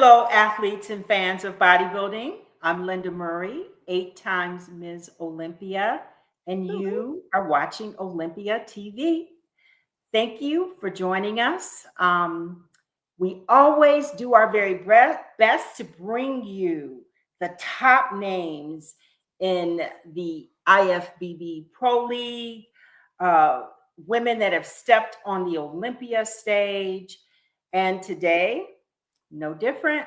Hello, athletes and fans of bodybuilding. I'm Lenda Murray, 8 times Ms. Olympia, and you are watching Olympia TV. Thank you for joining us. We always do our very best to bring you the top names in the IFBB Pro League, uh, women that have stepped on the Olympia stage. And today, no different.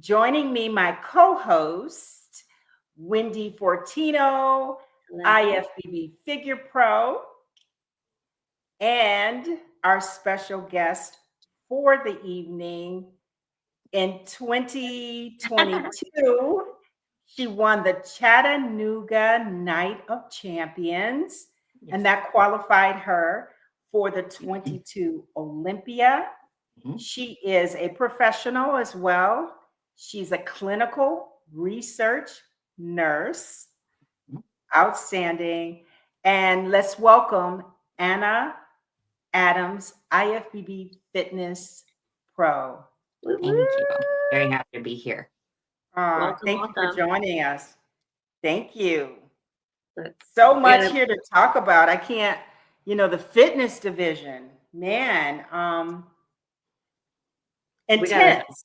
Joining me, my co-host, Wendy Fortino, IFBB Figure Pro, and our special guest for the evening. In 2022, she won the Chattanooga Night of Champions, and that qualified her for the 22 Olympia. She is a professional as well. She's a clinical research nurse. Outstanding. And let's welcome Anna Adams, IFBB Fitness Pro. Thank you. Very happy to be here. Thank you for joining us. Thank you. So much here to talk about. I can't, the fitness division, man, intense.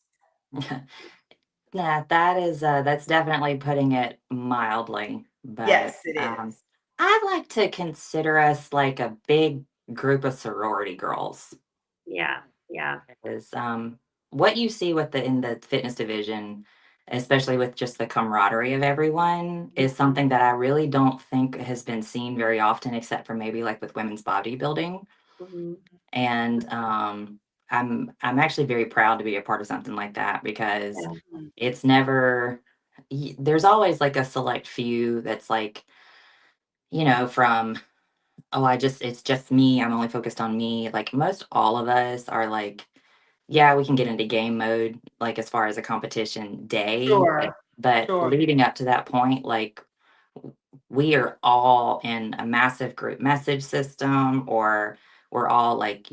Yeah, that's definitely putting it mildly. But yes, it is. I'd like to consider us like a big group of sorority girls. Yeah. Because what you see in the fitness division, especially with just the camaraderie of everyone, is something that I really don't think has been seen very often, except for maybe like with women's bodybuilding. And I'm actually very proud to be a part of something like that, because it's never, there's always like a select few that's like, from, it's just me, I'm only focused on me. Like most all of us are like, yeah, we can get into game mode, like as far as a competition day, but leading up to that point, like we are all in a massive group message system, or we're all like,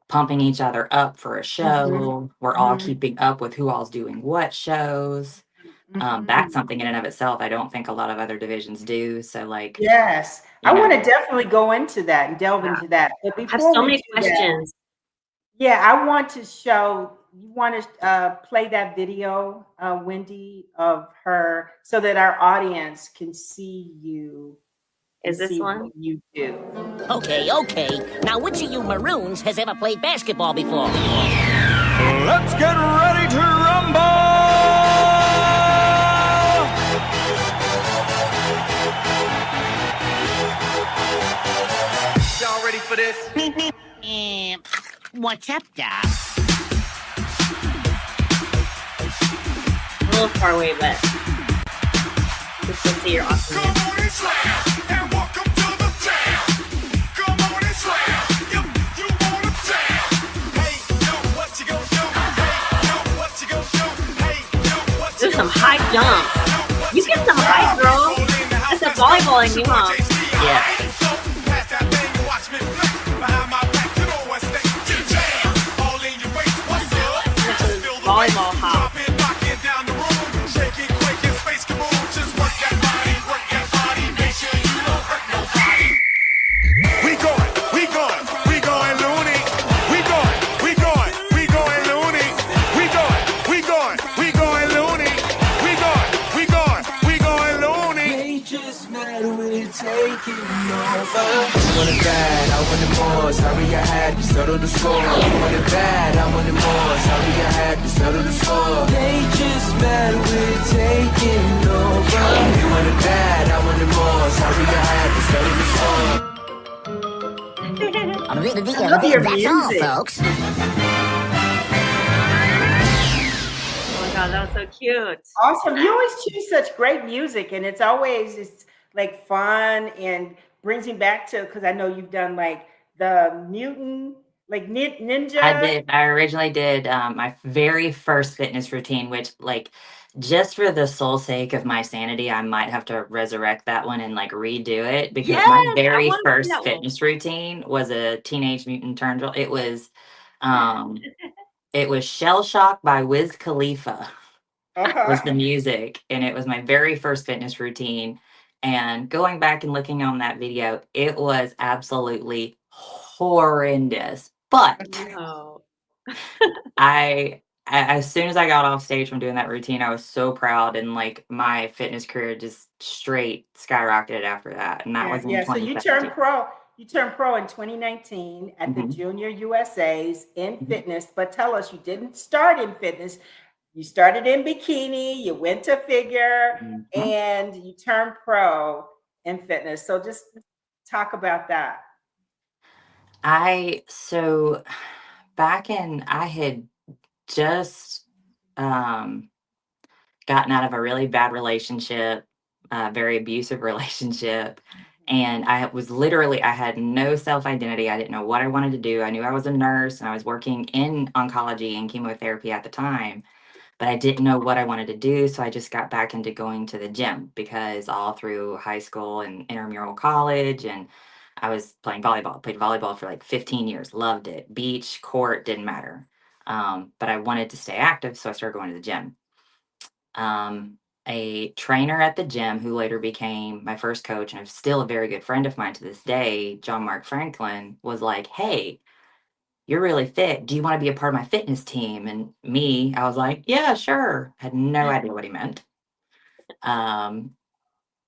pumping each other up for a show. We're all keeping up with who all's doing what shows. That's something in and of itself I don't think a lot of other divisions do. So like, yes, I want to definitely go into that and delve into that. But before I have so many questions. I want to show, you want to play that video, Wendy, of her, so that our audience can see you. Is this one? What you do. Okay. Now, which of you maroons has ever played basketball before? Let's get ready to rumble! Y'all ready for this? What's up, Doc? A little far away, but just to see your awesomeness. Come on and slam, and welcome to the town. Come on and slam, if you wanna jam. Hey, yo, what you gonna do? Hey, yo, what you gonna do? Hey, yo, what you There's some high jumps. You get some height, girl. That's a volleyball in you, huh? Yeah. Volleyball hop. We going loony. We going loony. We going loony. We going loony. They just mad with taking over. You want it bad, I want it more. Sorry I had to settle the score. You want it bad, I want it more. Sorry I had to settle the score. They just mad with taking over. You want it bad, I want it more. Sorry I had to settle the score. That's all, folks. Oh my God, that was so cute. Awesome. You always choose such great music, and it's always like fun and brings me back to, because I know you've done like the mutant, like ninja. I did. I originally did my very first fitness routine, which like just for the sole sake of my sanity, I might have to resurrect that one and like redo it, because my very first fitness routine was a Teenage Mutant Turtle. It was It was Shell Shock by Wiz Khalifa was the Uh-huh. music, and it was my very first fitness routine. And going back and looking on that video, it was absolutely horrendous. But No. as soon as I got off stage from doing that routine, I was so proud, and like my fitness career just straight skyrocketed after that. And that Yeah, was in yeah. So you turned 2017. pro. You turned pro in 2019 at the Mhm, Junior USA's in mhm, fitness. But tell us, you didn't start in fitness. You started in bikini. You went to figure, mhm. and you turned pro in fitness. So just talk about that. So back in, I had just um gotten out of a really bad relationship, a very abusive relationship. And I had no self identity. I didn't know what I wanted to do. I knew I was a nurse and I was working in oncology and chemotherapy at the time, but I didn't know what I wanted to do. So I just got back into going to the gym because all through high school and intramural college, and I was playing volleyball, played volleyball for like 15 years, loved it. Beach, court, didn't matter. But I wanted to stay active. So I started going to the gym. um, a trainer at the gym who later became my first coach and is still a very good friend of mine to this day, John Mark Franklin, was like, "Hey, you're really fit. Do you want to be a part of my fitness team?" And me, I was like, "Yeah, sure." Had no idea what he meant. Um,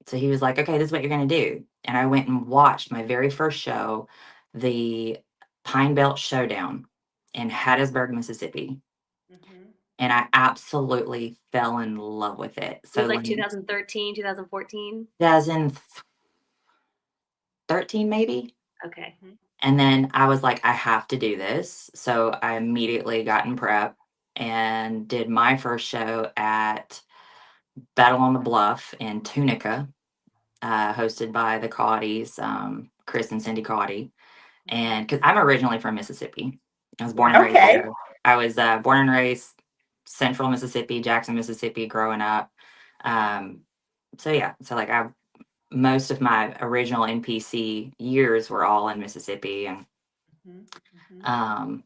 so he was like, "Okay, this is what you're going to do." And I went and watched my very first show, the Pine Belt Showdown in Hattiesburg, Mississippi. Mhm. And I absolutely fell in love with it. It was So like when 2013, 2014. 2013 maybe. Okay. Mhm. And then I was like, I have to do this. So I immediately got in prep and did my first show at Battle on the Bluff in Tunica, hosted by the Caudys, Chris and Cindy Caudy. And Mhm. because I'm originally from Mississippi, I was born Yeah. and raised Okay. there. I was born and raised Central Mississippi, Jackson, Mississippi, growing up. Um, so yeah, so like I most of my original NPC years were all in Mississippi, and Mhm. Mhm. um,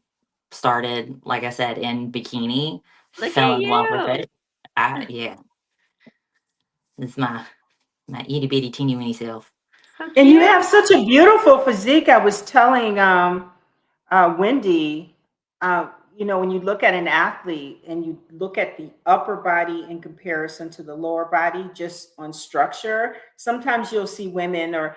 started, like I said, in bikini, Look at fell in love with you. it. Yeah, it's my itty bitty teeny weeny self. So And you cute. have such a beautiful physique. I was telling Wendy, when you look at an athlete and you look at the upper body in comparison to the lower body, just on structure, sometimes you'll see women or,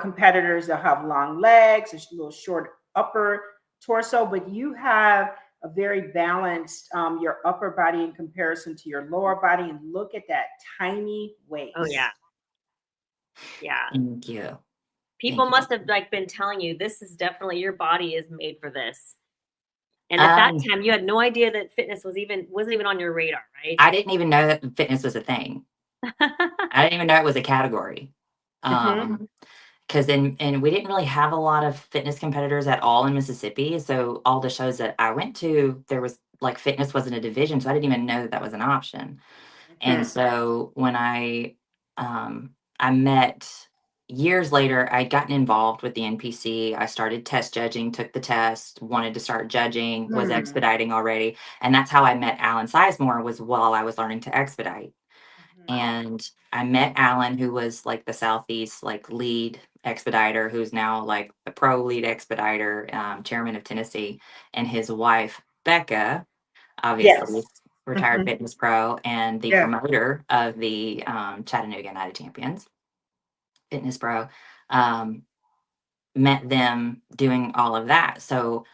competitors that have long legs, a little short upper torso, but you have a very balanced, your upper body in comparison to your lower body. And look at that tiny Oh yeah. waist. Yeah. Thank you, People thank you. must have like been telling you this is definitely your body is made for this. And at that Um, time you had no idea that fitness wasn't even on your radar, right? I didn't even know that fitness was a thing. I didn't even know it was a category. Mhm. Because and we didn't really have a lot of fitness competitors at all in Mississippi. So all the shows that I went to, there was like fitness wasn't a division, so I didn't even know that that was an option. And Mhm. so when I met years later, I'd gotten involved with the NPC. I started test judging, took the test, wanted to start judging, was Mhm. expediting already, and that's how I met Alan Sizemore was while I was learning to expedite. Mhm. And I met Alan, who was like the Southeast like lead expediter, who's now like the pro lead expediter, chairman of Tennessee, and his wife Becca, obviously Yes. retired Mhm. fitness pro and the Yeah. promoter of the Chattanooga United Champions fitness pro. Um, Met them doing all of that. So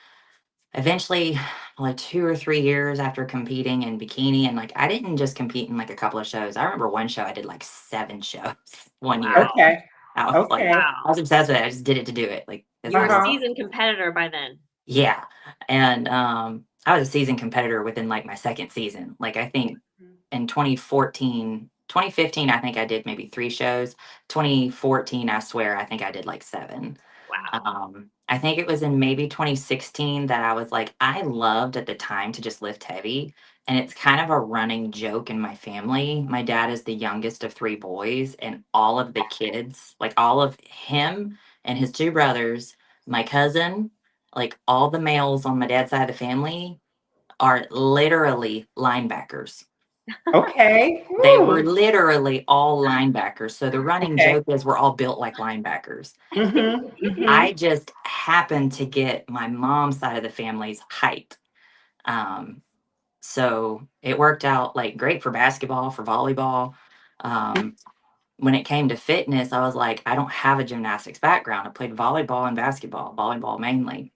eventually, like 2 or 3 years after competing in bikini, and like I didn't just compete in like a couple of shows. I remember one show I did like 7 shows one year. Wow. Okay. Okay. Wow. I was obsessed with it. I just did it to do it. Like that's You were what a I did. Uh-huh. seasoned competitor by then. Yeah. And I was a seasoned competitor within like my second season. Like I think Mhm. in 2015, I think I did maybe 3 shows. 2014, I swear, I think I did like 7. Wow. I think it was in maybe 2016 that I was like, I loved at the time to just lift heavy. And it's kind of a running joke in my family. My dad is the youngest of 3 boys, and all of the kids, like all of him and his 2 brothers, my cousin, like all the males on my dad's side of the family, are literally linebackers. Okay. They were Woo. literally all linebackers. So the running Okay. joke is we're all built like linebackers. Mm-hmm. I just happened to get my mom's side of the family's height. So it worked out like great for basketball, for volleyball. When it came to fitness, I was like, I don't have a gymnastics background. I played volleyball and basketball, volleyball mainly.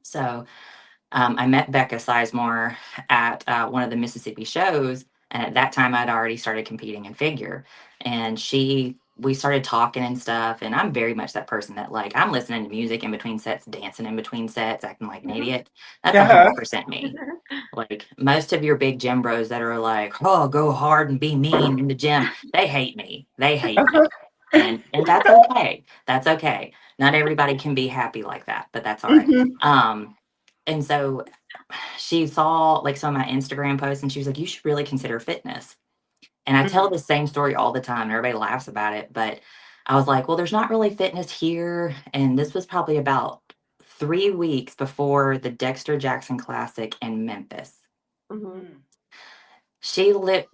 So I met Becca Sizemore at one of the Mississippi shows. And at that time, I'd already started competing in figure. And we started talking and stuff. And I'm very much that person that, like, I'm listening to music in between sets, dancing in between sets, acting like an idiot. That's Uh-huh. 100% me. Like, most of your big gym bros that are like, oh, go hard and be mean in the gym, they hate me. They hate me. And that's okay. That's okay. Not everybody can be happy like that, but that's all right. And so she saw like some of my Instagram posts and she was like, you should really consider fitness. And I tell the same story all the time. Everybody laughs about it. But I was like, well, there's not really fitness here. And this was probably about 3 weeks before the Dexter Jackson Classic in Memphis.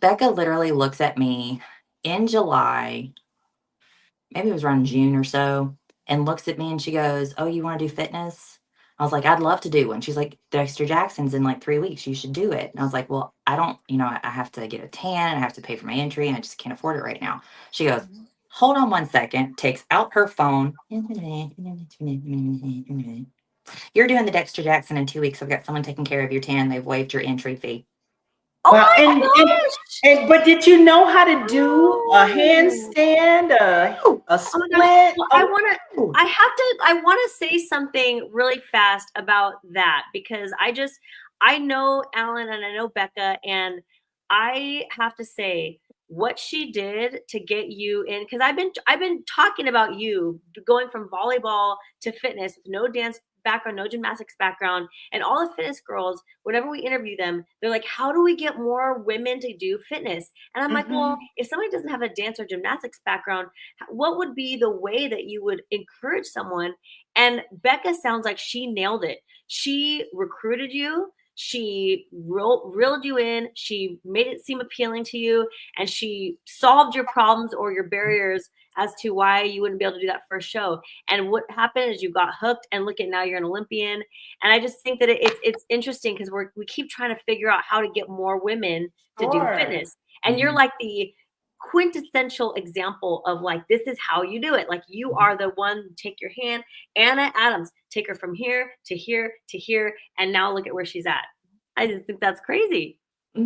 Becca literally looks at me in July, maybe it was around June or so, and looks at me and she goes, oh, you want to do fitness? I was like, I'd love to do one. She's like, Dexter Jackson's in like 3 weeks. You should do it. And I was like, well, I don't, I have to get a tan. I have to pay for my entry and I just can't afford it right now. She goes, hold on 1 second, takes out her phone. You're doing the Dexter Jackson in 2 weeks. I've got someone taking care of your tan. They've waived your entry fee. Oh Well, my and, gosh! but did you know how to do a handstand, a Oh my split? gosh. Well, Oh, I want to say something really fast about that because I know Alan and I know Becca, and I have to say what she did to get you in, because I've been talking about you going from volleyball to fitness with no dance background, no gymnastics background, and all the fitness girls, whenever we interview them, they're like, how do we get more women to do fitness? And I'm like, well, if somebody doesn't have a dance or gymnastics background, what would be the way that you would encourage someone? And Becca sounds like she nailed it. She recruited you. She reeled you in. She made it seem appealing to you, and she solved your problems or your barriers as to why you wouldn't be able to do that first show. And what happened is you got hooked, and look at now you're an Olympian. And I just think that it's interesting because we keep trying to figure out how to get more women to do fitness. And you're like the quintessential example of like, this is how you do it. Like, you are the one, take your hand, Anna Adams, take her from here to here to here, and now look at where she's at. I just think that's crazy.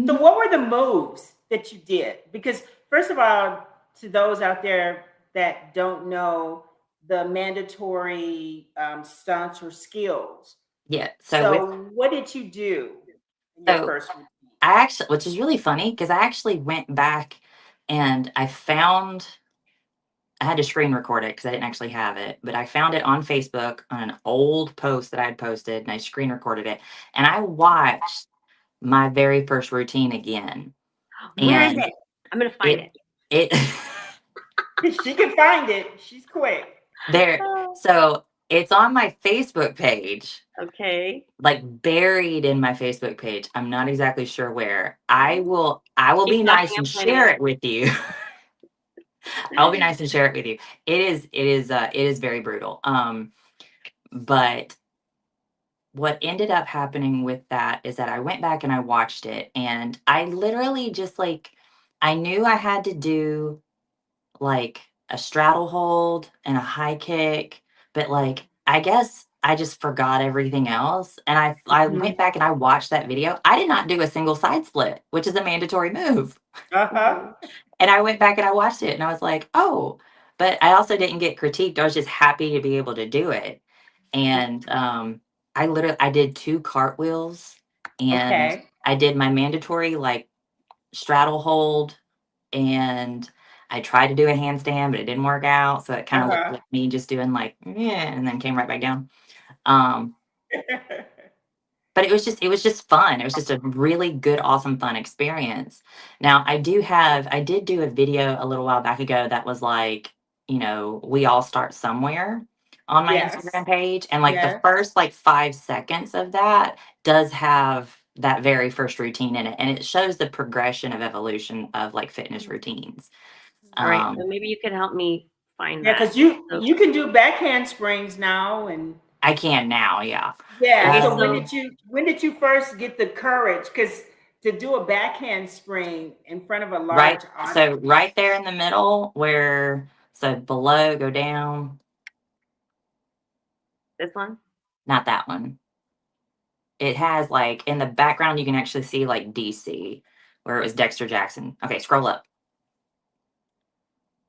So what were the moves that you did? Because first of all, to those out there that don't know the mandatory stunts or skills. yeah. So what did you do in your So first routine? I actually, which is really funny because I actually went back and I had to screen record it because I didn't actually have it, but I found it on Facebook on an old post that I had posted and I screen recorded it. And I watched my very first routine again. Where is And it? I'm gonna find it. It She can find it. She's quick. there. So it's on my Facebook page, Okay. like buried in my Facebook page. I'm not exactly sure where. I will Keep be talking, nice I'm and finding share it. it with you. I'll be nice and share it with you. It is very brutal. But what ended up happening with that is that I went back and I watched it and I literally just like I knew I had to do like a straddle hold and a high kick, but like I guess I just forgot everything else. And I went back and I watched that video. I did not do a single side split, which is a mandatory move. Uh-huh. And I went back and I watched it and I was like, oh, but I also didn't get critiqued. I was just happy to be able to do it. And I did 2 cartwheels and Okay. I did my mandatory like straddle hold and I tried to do a handstand, but it didn't work out. So it kind of looked like me just doing like, yeah, and then came right back down. But it was just fun. It was just a really good, awesome, fun experience. Now I did do a video a little while back ago that was like, we all start somewhere on my Yes. Instagram page. And like the Yes. first like 5 seconds of that does have that very first routine in it, and it shows the progression of evolution of like fitness routines. All right, so maybe you could help me find Yeah, that. because you can do back handsprings now, and I can now, yeah. yeah. Okay, So so when did you first get the courage? Because to do a back handspring in front of a Right, large audience. so right there in the middle where, so below, go down, this one. not that one. It has like in the background, you can actually see like DC, where it was Dexter Jackson. Okay, scroll up.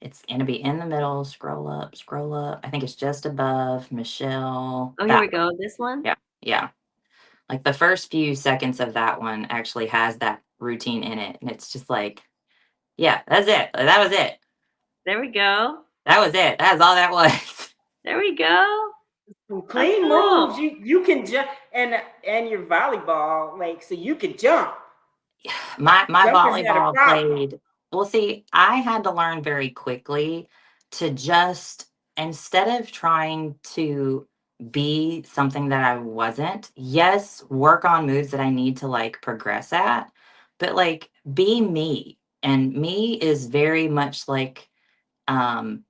It's gonna be in the middle. Scroll up, scroll up. I think it's just above Michelle. Oh, here we go. This one. Yeah, yeah. Like the first few seconds of that one actually has that routine in it, and it's just like, yeah, that's it. That was it. There we go. That was it. That's all that was. There we go. Some clean cool. moves. You can jump, and your volleyball, like, so you can jump. My Jumping's not a volleyball problem. played. Well, see, I had to learn very quickly to just, instead of trying to be something that I wasn't, yes, work on moves that I need to like progress at, but like be me. And me is very much like Ooh.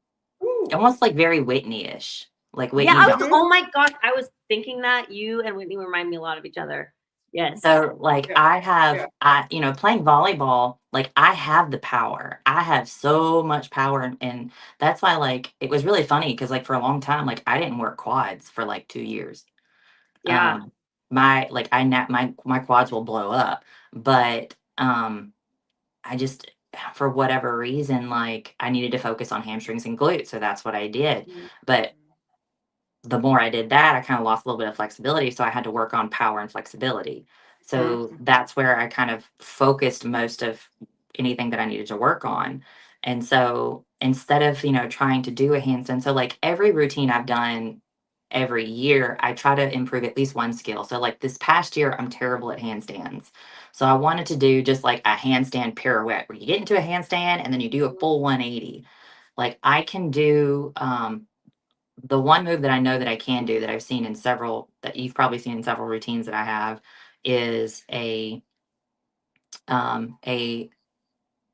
almost like very Whitney-ish. Like Whitney Yeah. Johnson. Oh my gosh, I was thinking that you and Whitney remind me a lot of each other. Yes. So like Yeah, I have, yeah. you know, playing volleyball, like I have the power. I have so much power, and that's why like it was really funny because like for a long time, like I didn't work quads for like 2 years. Yeah. My like my quads will blow up, but I just, for whatever reason, like I needed to focus on hamstrings and glutes, so that's what I did. But the more I did that, I kind of lost a little bit of flexibility. So I had to work on power and flexibility. So that's where I kind of focused most of anything that I needed to work on. And so instead of, you know, trying to do a handstand, so like every routine I've done every year, I try to improve at least one skill. So like this past year, I'm terrible at handstands. So I wanted to do just like a handstand pirouette where you get into a handstand and then you do a full 180. Like I can do, the one move that I know that I can do that I've seen in several, that you've probably seen in several routines that I have, is a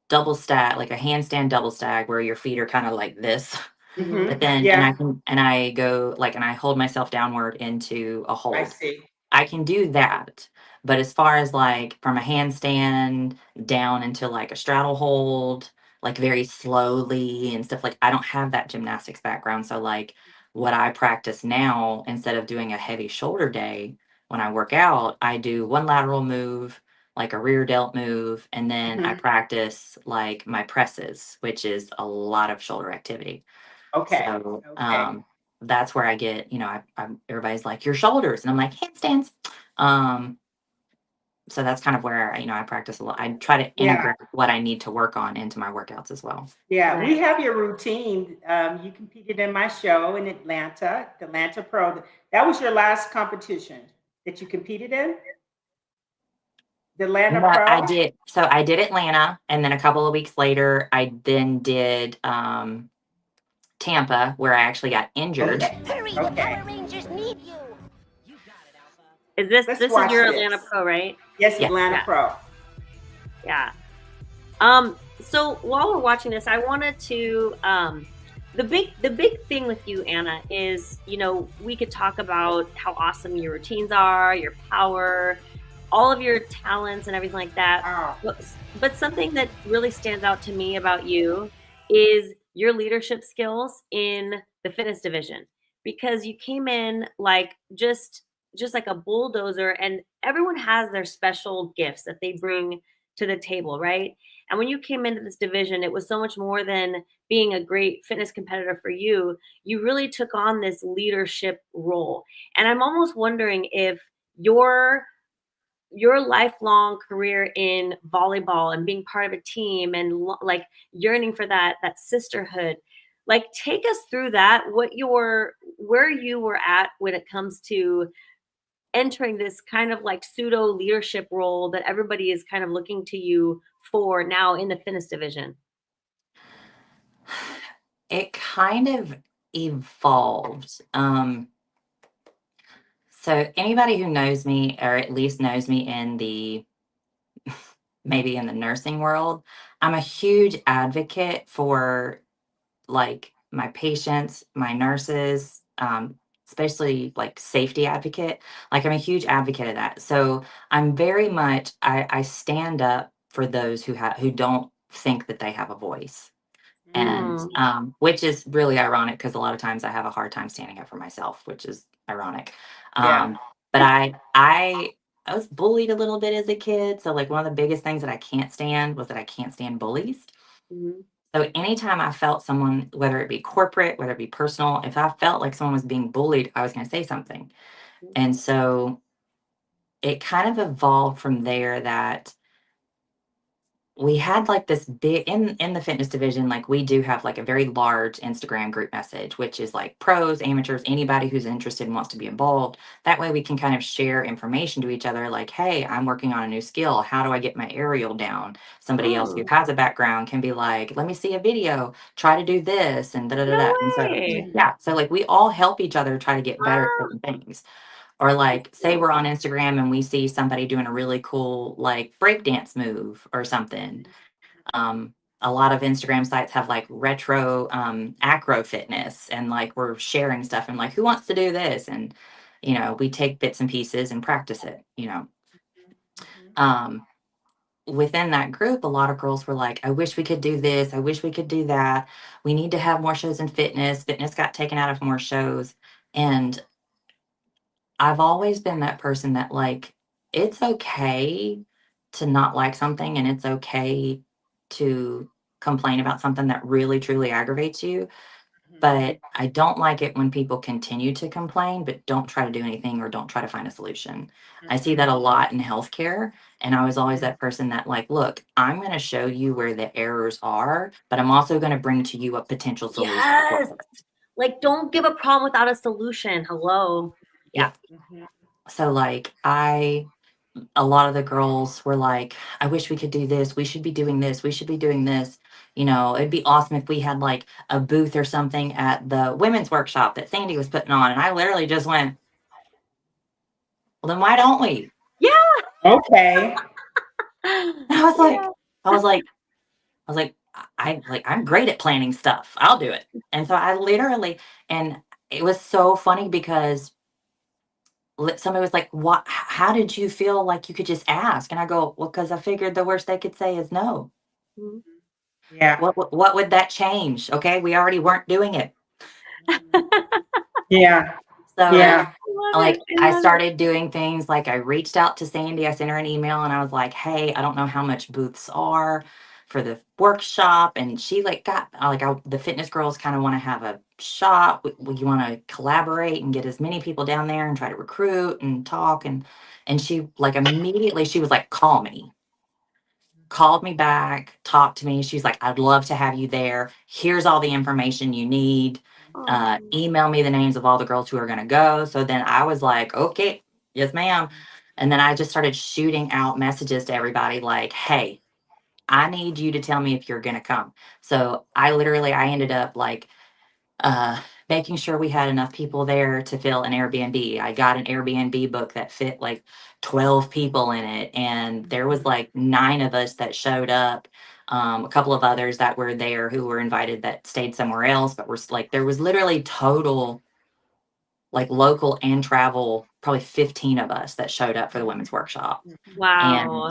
double stag, like a handstand double stag where your feet are kind of like this. But then and I go like, and I hold myself downward into a hold. I see. I can do that. But as far as like from a handstand down into like a straddle hold, like very slowly and stuff, like I don't have that gymnastics background. So like what I practice now, instead of doing a heavy shoulder day when I work out, I do one lateral move, like a rear delt move, and then I practice like my presses, which is a lot of shoulder activity. Okay. So Okay. that's where I get, you know, everybody's like your shoulders, and I'm like handstands. So that's kind of where, you know, I practice a lot. I try to integrate what I need to work on into my workouts as well. Yeah, we have your routine. You competed in my show in Atlanta, the Atlanta Pro. That was your last competition that you competed in? The Atlanta But Pro? I did. So I did Atlanta, and then a couple of weeks later, I then did Tampa, where I actually got injured. Hurry, the Power Rangers need you. Is this Let's this is watch your this. Atlanta Pro, right? Yes, Yeah. Atlanta Yeah. Pro. Yeah. So while we're watching this, I wanted to the big thing with you, Anna, is, you know, we could talk about how awesome your routines are, your power, all of your talents and everything like that. Wow. But something that really stands out to me about you is your leadership skills in the fitness division, because you came in like just like a bulldozer, and everyone has their special gifts that they bring to the table, right? And when you came into this division, it was so much more than being a great fitness competitor for you. You really took on this leadership role. And I'm almost wondering if your lifelong career in volleyball and being part of a team and like yearning for that sisterhood, like take us through that, where you were at when it comes to entering this kind of like pseudo leadership role that everybody is kind of looking to you for now in the fitness division. It kind of evolved. So anybody who knows me, or at least knows me in the maybe in the nursing world, I'm a huge advocate for like my patients, my nurses, especially like safety advocate. Like I'm a huge advocate of that. So I'm very much I stand up for those who don't think that they have a voice. And which is really ironic because a lot of times I have a hard time standing up for myself, which is ironic. Yeah. But I was bullied a little bit as a kid. So like one of the biggest things that I can't stand was that I can't stand bullies. Mhm. So anytime I felt someone, whether it be corporate, whether it be personal, if I felt like someone was being bullied, I was going to say something. And so it kind of evolved from there that we had like this big in the fitness division, like we do have like a very large Instagram group message, which is like pros, amateurs, anybody who's interested and wants to be involved. That way we can kind of share information to each other, like, hey, I'm working on a new skill. How do I get my aerial down? Somebody else who has a background can be like, let me see a video, try to do this, and da da da No da. And so way. yeah, so like we all help each other try to get better at Ah, certain things. Or like, say we're on Instagram and we see somebody doing a really cool like breakdance move or something. A lot of Instagram sites have like retro acro fitness, and like we're sharing stuff and like, who wants to do this? And we take bits and pieces and practice it. Um, Within that group, a lot of girls were like, I wish we could do this. I wish we could do that. We need to have more shows in fitness. Fitness got taken out of more shows. And I've always been that person that like it's okay to not like something, and it's okay to complain about something that really truly aggravates you. But I don't like it when people continue to complain but don't try to do anything or don't try to find a solution. I see that a lot in healthcare, and I was always that person that like, look, I'm going to show you where the errors are, but I'm also going to bring to you a potential solution for yes. it. Like, don't give a problem without a solution. Hello. Yeah. So like a lot of the girls were like, I wish we could do this. We should be doing this. We should be doing this. It'd be awesome if we had like a booth or something at the women's workshop that Sandy was putting on. And I literally just went, well, then why don't we? Yeah. Okay. And I was like, I was like, I'm great at planning stuff. I'll do it. And so I literally, and it was so funny because somebody was like, what, how did you feel like you could just ask? And I go, well, because I figured the worst they could say is no. Mhm. Yeah. What would that change? Okay, we already weren't doing it. Yeah. So Yeah. like I I love it. started doing things like I reached out to Sandy, I sent her an email and I was like, hey, I don't know how much booths are for the workshop. And she like got the fitness girls kind of want to have a shop. We want to collaborate and get as many people down there and try to recruit and talk. And she like immediately she was like, called me back, talked to me. She's like, I'd love to have you there. Here's all the information you need. Email me the names of all the girls who are going to go. So then I was like, okay, yes, ma'am. And then I just started shooting out messages to everybody like, hey, I need you to tell me if you're going to come. So I ended up like uh, making sure we had enough people there to fill an Airbnb. I got an Airbnb book that fit like 12 people in it. And there was like 9 of us that showed up. A couple of others that were there who were invited that stayed somewhere else, but were like, there was literally total like local and travel, probably 15 of us that showed up for the women's workshop. Wow.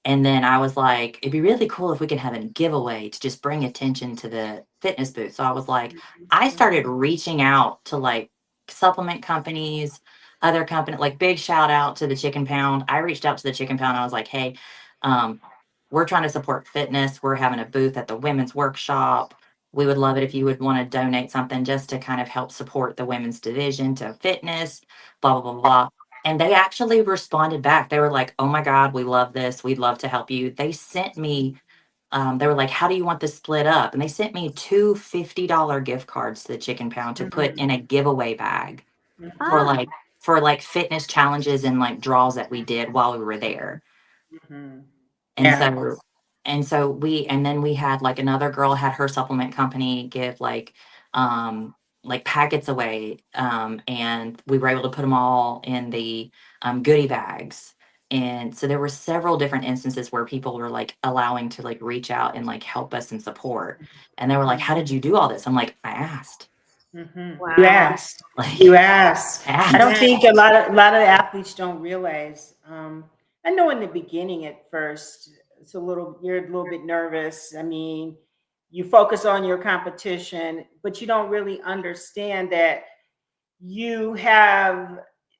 And then I was like, it'd be really cool if we could have a giveaway to just bring attention to the fitness booth. So I was like, I started reaching out to like supplement companies, other company, like big shout out to the Chicken Pound. I reached out to the Chicken Pound. I was like, hey, we're trying to support fitness. We're having a booth at the women's workshop. We would love it if you would want to donate something just to kind of help support the women's division to fitness, blah, blah, blah, blah. And they actually responded back. They were like, oh my God, we love this. We'd love to help you. They sent me, they were like, how do you want this split up? And they sent me two $50 gift cards to the Chicken Pound to put in a giveaway bag for Ah, like fitness challenges and like draws that we did while we were there. And Yeah. and then we had like another girl had her supplement company give like like packets away, and we were able to put them all in the goodie bags. And so there were several different instances where people were like allowing to like reach out and like help us and support. And they were like, "How did you do all this?" I'm like, "I asked." You Wow. asked. Like, You asked. I I don't asked. think a lot of athletes don't realize. I know in the beginning at first, you're a little bit nervous. I mean, you focus on your competition, but you don't really understand that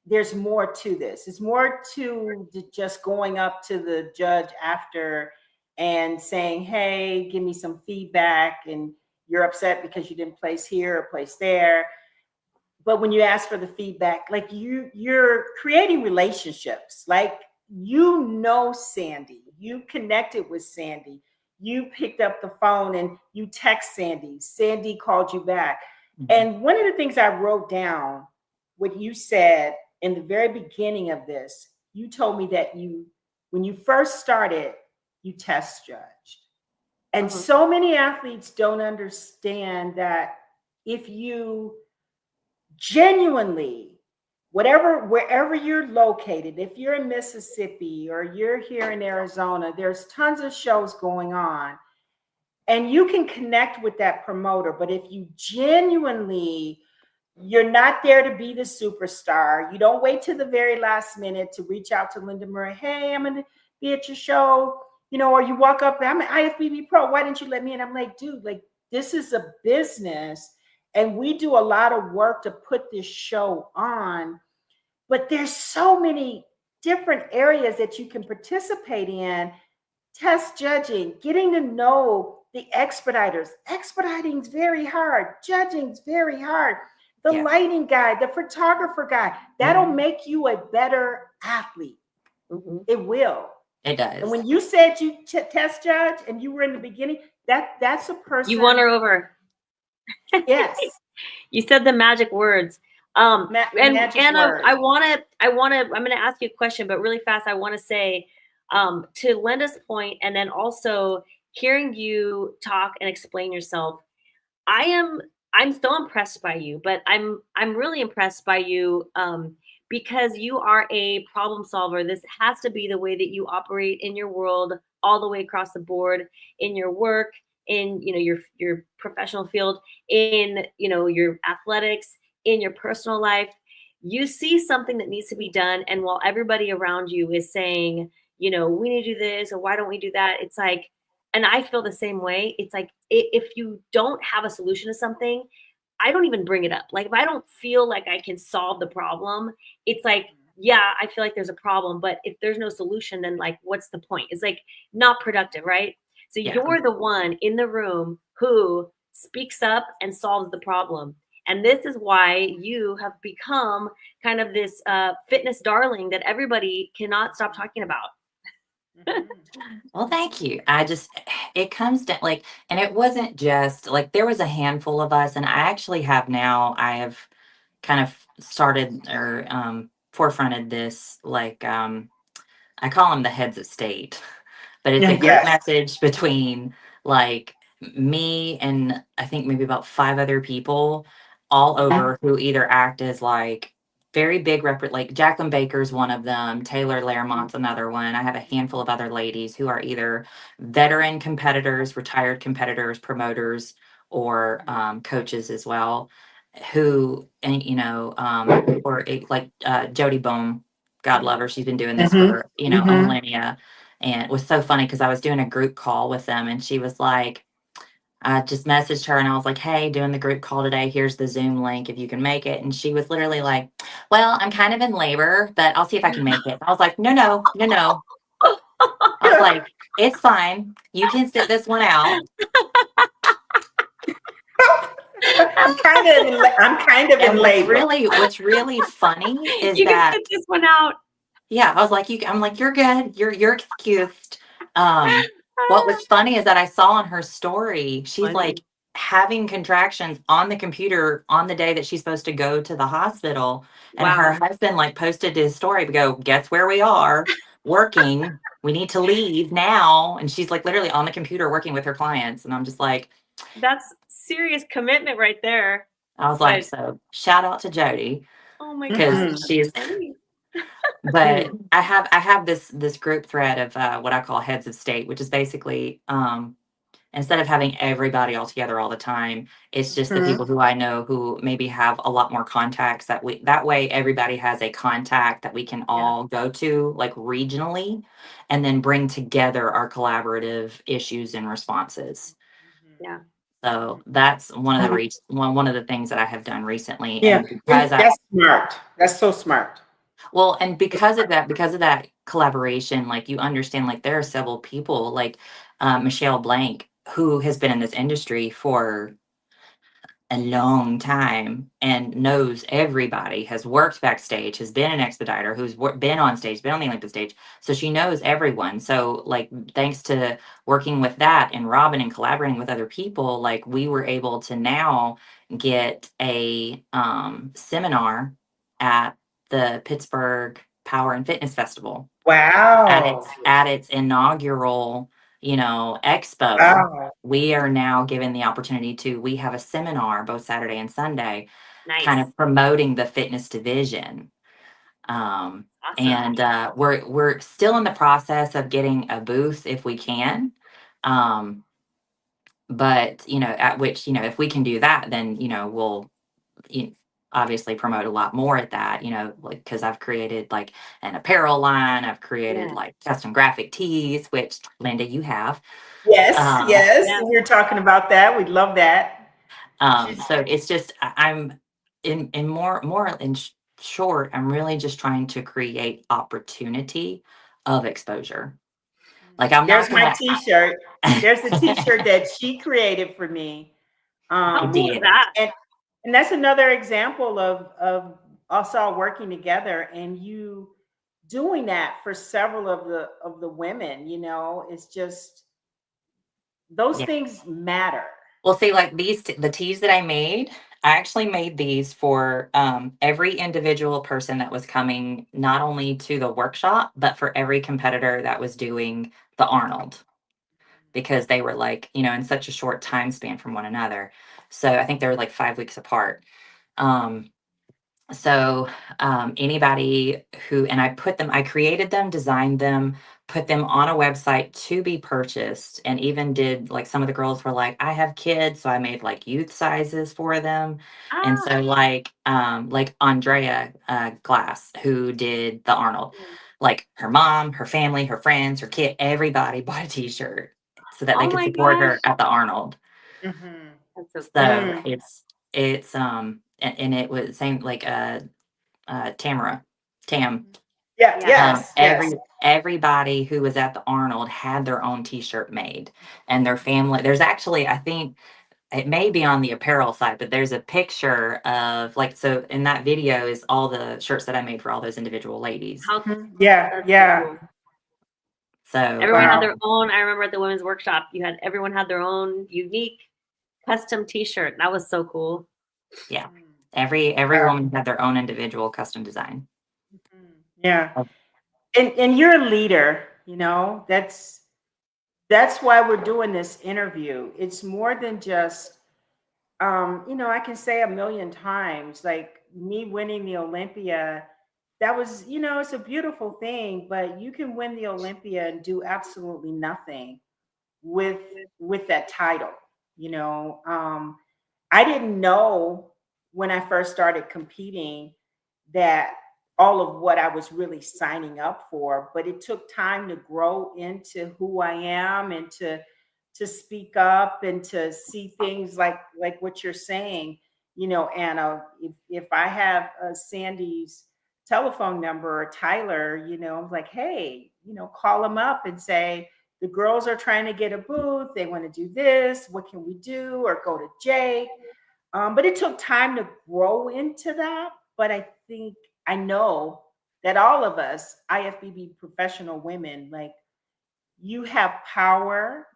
there's more to this. It's more to just going up to the judge after and saying, "Hey, give me some feedback," and you're upset because you didn't place here or place there. But when you ask for the feedback, like you're creating relationships. Like, Sandy, you connected with Sandy, you picked up the phone and you text Sandy called you back. And one of the things I wrote down, what you said in the very beginning of this, you told me that when you first started, you test judged. And so many athletes don't understand that if you genuinely, wherever you're located, if you're in Mississippi or you're here in Arizona, there's tons of shows going on and you can connect with that promoter. But if you genuinely, you're not there to be the superstar, you don't wait till the very last minute to reach out to Lenda Murray, "Hey, I'm going to be at your show," or you walk up, "I'm an IFBB pro, why didn't you let me in?" I'm like, dude, like, this is a business. And we do a lot of work to put this show on, but there's so many different areas that you can participate in. Test judging, getting to know the expediters. Expediting's very hard. Judging's very hard. The lighting guy, the photographer guy, that'll make you a better athlete. It will. It does. And when you said you test judge and you were in the beginning, that's a person. You won her over. Yes. You said the magic words. And Anna, word. I'm going to ask you a question, but really fast, I want to say, to Lenda's point, and then also hearing you talk and explain yourself, I'm so impressed by you, but I'm really impressed by you, because you are a problem solver. This has to be the way that you operate in your world, all the way across the board, in your work, in your professional field, in your athletics, in your personal life. You see something that needs to be done, and while everybody around you is saying, we need to do this, or why don't we do that, it's like, and I feel the same way. It's like, if you don't have a solution to something, I don't even bring it up. Like, if I don't feel like I can solve the problem, it's like, yeah, I feel like there's a problem, but if there's no solution, then like, what's the point? It's like not productive, right? So you're the one in the room who speaks up and solves the problem. And this is why you have become kind of this fitness darling that everybody cannot stop talking about. Well, thank you. It comes down like, and it wasn't just like, there was a handful of us, and I have kind of started or forefronted this, like, I call them the heads of state, but it's a group message between like me and I think maybe about 5 other people all over who either act as like very big like Jacqueline Baker's one of them, Taylor Laremont's another one. I have a handful of other ladies who are either veteran competitors, retired competitors, promoters, or coaches as well, who, and like Jody Bohm, God love her, she's been doing this for a millennia. And it was so funny because I was doing a group call with them, and she was like, I just messaged her and I was like, "Hey, doing the group call today. Here's the Zoom link if you can make it." And she was literally like, "Well, I'm kind of in labor, but I'll see if I can make it." I was like, No. I was like, "It's fine. You can sit this one out." I'm kind of in labor. What's really funny is you that can sit this one out. Yeah, I was like, I'm like, "You're good. You're excused." What was funny is that I saw on her story, she's like having contractions on the computer on the day that she's supposed to go to the hospital. And her husband like posted his story to go, "Guess where we are working. We need to leave now." And she's like literally on the computer working with her clients. And I'm just like, that's serious commitment right there. I was like, Good. so shout out to Jody Oh my because gosh. Mhm. she's. Funny. But I have this group thread of what I call heads of state, which is basically instead of having everybody all together all the time, it's just the Mhm. people who I know who maybe have a lot more contacts that way everybody has a contact that we can all go to like regionally and then bring together our collaborative issues and responses. Yeah. So that's one of the one of the things that I have done recently. Yeah, And because that's smart. That's so smart. well, and because of that collaboration, like you understand, like there are several people like Michelle Blank, who has been in this industry for a long time and knows everybody, has worked backstage, has been an expediter, been on stage, been on the Olympic stage. So she knows everyone. So like thanks to working with that and Robin and collaborating with other people, like we were able to now get a seminar at the Pittsburgh Power and Fitness Festival Wow. at its inaugural, expo. Wow. We are now given the opportunity we have a seminar both Saturday and Sunday, kind Nice. of promoting the fitness division. Awesome. And we're still in the process of getting a booth if we can. But at which, if we can do that, then, we'll obviously promote a lot more at that, like, because I've created like an apparel line, I've created Yeah. like custom graphic tees, which Linda, you have. Yes, yes. Yeah. We were talking about that. We'd love that. So it's just I'm in more in short, I'm really just trying to create opportunity of exposure. Like I'm There's not my gonna. T-shirt. There's a T-shirt that she created for me. How I cool is did. that? And that's another example of us all working together and you doing that for several of the women. It's just those Yeah. things matter. Well, see, like the teas that I made, I actually made these for every individual person that was coming, not only to the workshop, but for every competitor that was doing the Arnold, because they were like, in such a short time span from one another. So I think they were like 5 weeks apart. So anybody and I created them, designed them, put them on a website to be purchased, and even did like some of the girls were like, I have kids, so I made like youth sizes for them. And so like Andrea Glass, who did the Arnold, like her mom, her family, her friends, her kid, everybody bought a t-shirt so that they Oh could my support gosh. her at the Arnold. Mhm. That's so So cool. it's and it was same like Tam. Yeah, Yeah. yes, yes. Everybody who was at the Arnold had their own T-shirt made, and their family. There's actually, I think it may be on the apparel side, but there's a picture of like, so in that video is all the shirts that I made for all those individual ladies. How Yeah, that's so yeah. cool. So Everyone had Wow. their own. I remember at the women's workshop, everyone had their own unique custom T-shirt. That was so cool. yeah, every Wow. woman had their own individual custom design. Yeah. Oh. And you're a leader, that's why we're doing this interview. It's more than just I can say a million times, like me winning the Olympia, that was, it's a beautiful thing, but you can win the Olympia and do absolutely nothing with that title. I didn't know when I first started competing that all of what I was really signing up for, but it took time to grow into who I am and to speak up and to see things like what you're saying. Anna, if I have Sandy's telephone number or Tyler, I'm like, hey, call them up and say, the girls are trying to get a booth. They want to do this. What can we do? Or go to Jake. But it took time to grow into that. But I know that all of us IFBB professional women, like, you have power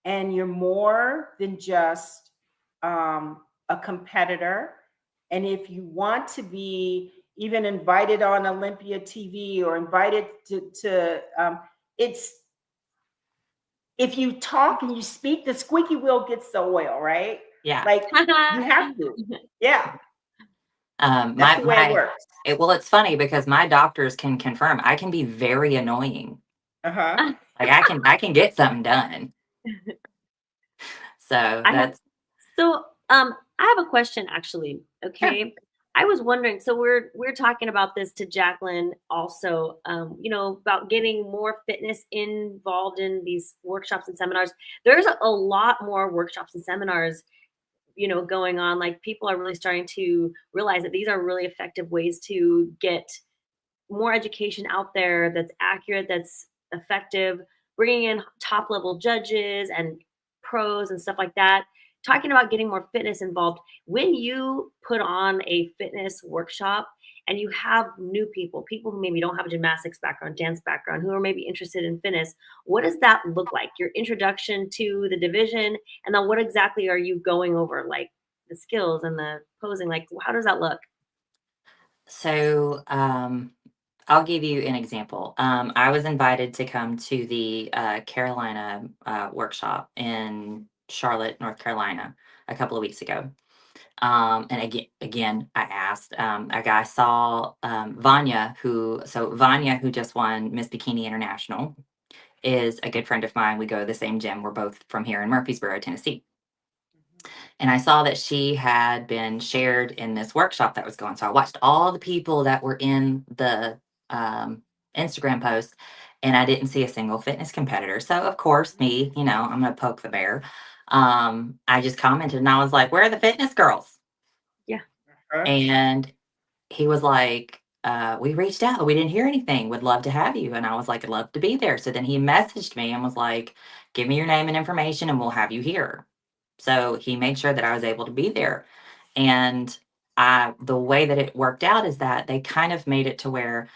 and you're more than just a competitor. And if you want to be even invited on Olympia TV or invited to if you talk and you speak, the squeaky wheel gets the oil, right? Yeah. Like, you have to. Yeah, My that's the way it my works. well, it's funny because my doctors can confirm I can be very annoying. Uh-huh. Like I can get something done. So I have that's so I have a question actually. yeah. Okay. I was wondering, so we're talking about this to Jacqueline also, about getting more fitness involved in these workshops and seminars. There's a lot more workshops and seminars, going on. Like people are really starting to realize that these are really effective ways to get more education out there that's accurate, that's effective, bringing in top level judges and pros and stuff like that. Talking about getting more fitness involved. When you put on a fitness workshop and you have new people who maybe don't have a gymnastics background, dance background, who are maybe interested in fitness, what does that look like? Your introduction to the division, and then what exactly are you going over? Like the skills and the posing, like how does that look? So I'll give you an example. I was invited to come to the Carolina workshop in Charlotte, North Carolina, a couple of weeks ago. And again, I asked. I saw Vanya, Vanya, who just won Miss Bikini International, is a good friend of mine. We go to the same gym. We're both from here in Murfreesboro, Tennessee. And I saw that she had been shared in this workshop that was going. So I watched all the people that were in the Instagram post, and I didn't see a single fitness competitor. So of course, me, I'm gonna poke the bear. I just commented and I was like, "Where are the fitness girls?" Yeah. Uh-huh. And he was like, "We reached out, we didn't hear anything. Would love to have you." And I was like, "I'd love to be there." So then he messaged me and was like, "Give me your name and information, and we'll have you here." So he made sure that I was able to be there. And the way that it worked out is that they kind of made it to where